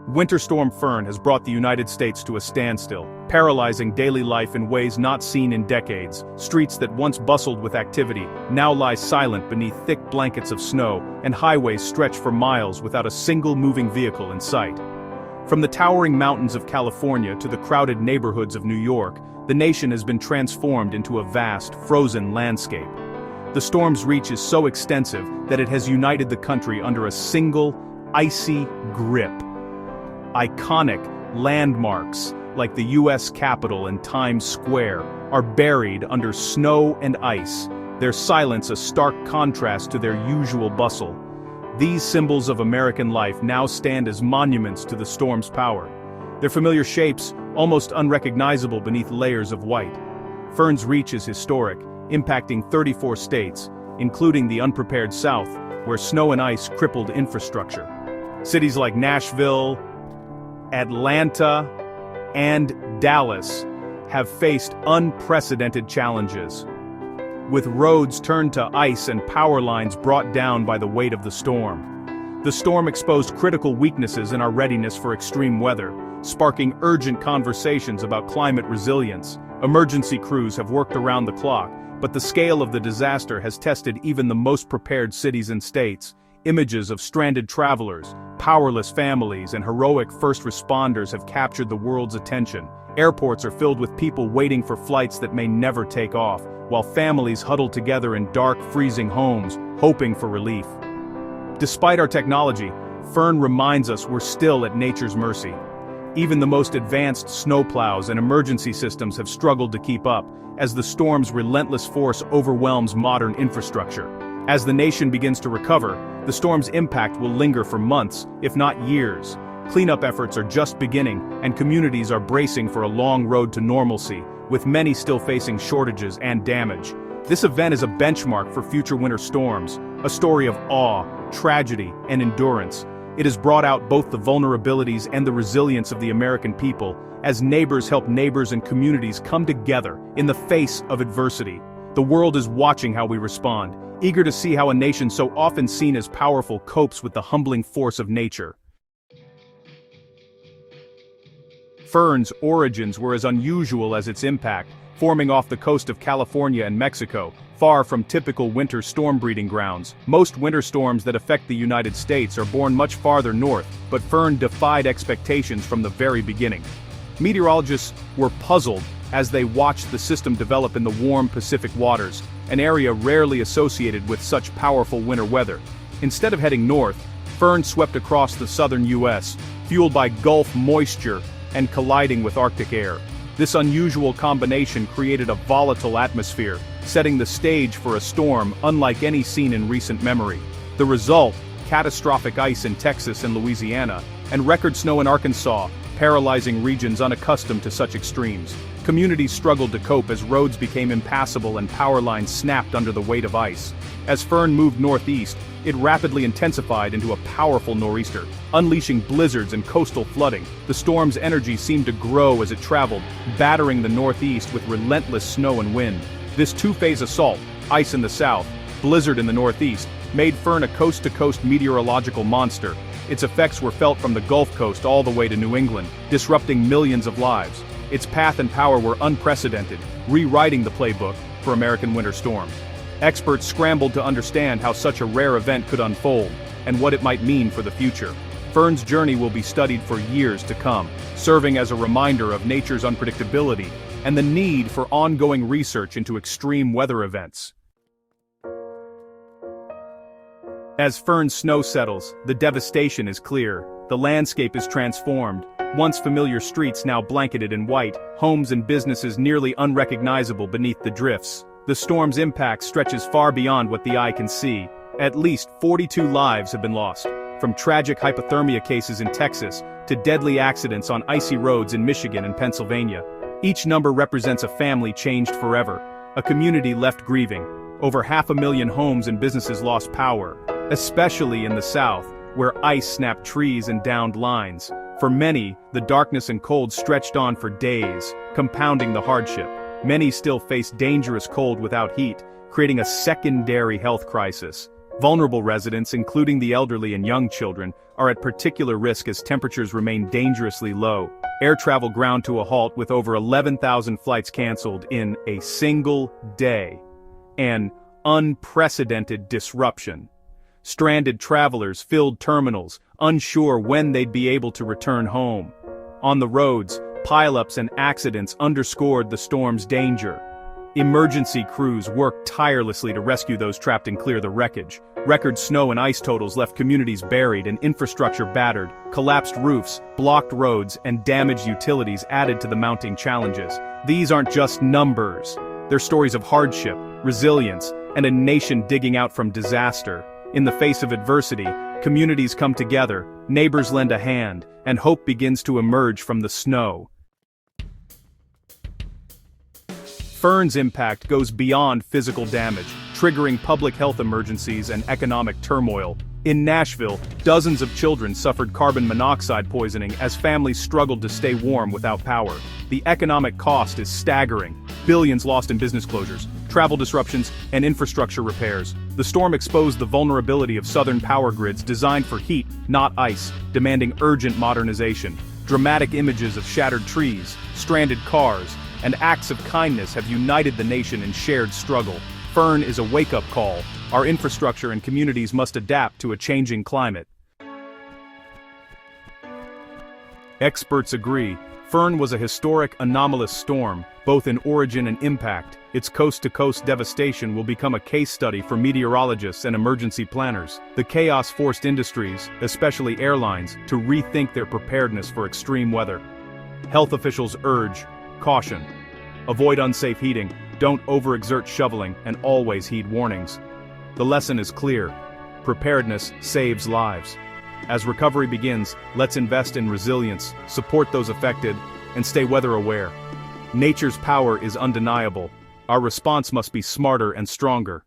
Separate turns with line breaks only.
Winter Storm Fern has brought the United States to a standstill, paralyzing daily life in ways not seen in decades. Streets that once bustled with activity now lie silent beneath thick blankets of snow, and highways stretch for miles without a single moving vehicle in sight. From the towering mountains of California to the crowded neighborhoods of New York, the nation has been transformed into a vast, frozen landscape. The storm's reach is so extensive that it has united the country under a single, icy grip. Iconic landmarks, like the U.S. Capitol and Times Square, are buried under snow and ice, their silence a stark contrast to their usual bustle. These symbols of American life now stand as monuments to the storm's power. Their familiar shapes, almost unrecognizable beneath layers of white. Fern's reach is historic, impacting 34 states, including the unprepared South, where snow and ice crippled infrastructure. Cities like Nashville, Atlanta, and Dallas have faced unprecedented challenges, with roads turned to ice and power lines brought down by the weight of the storm. The storm exposed critical weaknesses in our readiness for extreme weather, sparking urgent conversations about climate resilience. Emergency crews have worked around the clock, but the scale of the disaster has tested even the most prepared cities and states. Images of stranded travelers, powerless families, and heroic first responders have captured the world's attention. Airports are filled with people waiting for flights that may never take off, while families huddle together in dark, freezing homes, hoping for relief. Despite our technology, Fern reminds us we're still at nature's mercy. Even the most advanced snowplows and emergency systems have struggled to keep up, as the storm's relentless force overwhelms modern infrastructure. As the nation begins to recover, the storm's impact will linger for months, if not years. Cleanup efforts are just beginning, and communities are bracing for a long road to normalcy, with many still facing shortages and damage. This event is a benchmark for future winter storms, a story of awe, tragedy, and endurance. It has brought out both the vulnerabilities and the resilience of the American people, as neighbors help neighbors and communities come together in the face of adversity. The world is watching how we respond, eager to see how a nation so often seen as powerful copes with the humbling force of nature. Fern's origins were as unusual as its impact, forming off the coast of California and Mexico, far from typical winter storm breeding grounds. Most winter storms that affect the United States are born much farther north, but Fern defied expectations from the very beginning. Meteorologists were puzzled as they watched the system develop in the warm Pacific waters, an area rarely associated with such powerful winter weather. Instead of heading north, Fern swept across the southern U.S., fueled by Gulf moisture and colliding with Arctic air. This unusual combination created a volatile atmosphere, setting the stage for a storm unlike any seen in recent memory. The result, catastrophic ice in Texas and Louisiana, and record snow in Arkansas, paralyzing regions unaccustomed to such extremes. Communities struggled to cope as roads became impassable and power lines snapped under the weight of ice. As Fern moved northeast, it rapidly intensified into a powerful nor'easter, unleashing blizzards and coastal flooding. The storm's energy seemed to grow as it traveled, battering the northeast with relentless snow and wind. This two-phase assault, ice in the south, blizzard in the northeast, made Fern a coast-to-coast meteorological monster. Its effects were felt from the Gulf Coast all the way to New England, disrupting millions of lives. Its path and power were unprecedented, rewriting the playbook for American winter storms. Experts scrambled to understand how such a rare event could unfold, and what it might mean for the future. Fern's journey will be studied for years to come, serving as a reminder of nature's unpredictability and the need for ongoing research into extreme weather events. As Fern's snow settles, the devastation is clear. The landscape is transformed. Once familiar streets now blanketed in white, homes and businesses nearly unrecognizable beneath the drifts. The storm's impact stretches far beyond what the eye can see. At least 42 lives have been lost, from tragic hypothermia cases in Texas to deadly accidents on icy roads in Michigan and Pennsylvania. Each number represents a family changed forever, a community left grieving. Over 500,000 homes and businesses lost power, especially in the South, where ice snapped trees and downed lines. For many, the darkness and cold stretched on for days, compounding the hardship. Many still face dangerous cold without heat, creating a secondary health crisis. Vulnerable residents, including the elderly and young children, are at particular risk as temperatures remain dangerously low. Air travel ground to a halt with over 11,000 flights canceled in a single day. An unprecedented disruption. Stranded travelers filled terminals, unsure when they'd be able to return home. On the roads, pileups and accidents underscored the storm's danger. Emergency crews worked tirelessly to rescue those trapped and clear the wreckage. Record snow and ice totals left communities buried and infrastructure battered. Collapsed roofs, blocked roads, and damaged utilities added to the mounting challenges. These aren't just numbers. They're stories of hardship, resilience, and a nation digging out from disaster. In the face of adversity, communities come together, neighbors lend a hand, and hope begins to emerge from the snow. Fern's impact goes beyond physical damage, triggering public health emergencies and economic turmoil. In Nashville, dozens of children suffered carbon monoxide poisoning as families struggled to stay warm without power. The economic cost is staggering. Billions lost in business closures, travel disruptions, and infrastructure repairs. The storm exposed the vulnerability of southern power grids designed for heat, not ice, demanding urgent modernization. Dramatic images of shattered trees, stranded cars, and acts of kindness have united the nation in shared struggle. Fern is a wake-up call. Our infrastructure and communities must adapt to a changing climate. Experts agree, Fern was a historic, anomalous storm, both in origin and impact. Its coast-to-coast devastation will become a case study for meteorologists and emergency planners. The chaos forced industries, especially airlines, to rethink their preparedness for extreme weather. Health officials urge caution. Avoid unsafe heating, don't overexert shoveling, and always heed warnings. The lesson is clear. Preparedness saves lives. As recovery begins, let's invest in resilience, support those affected, and stay weather aware. Nature's power is undeniable. Our response must be smarter and stronger.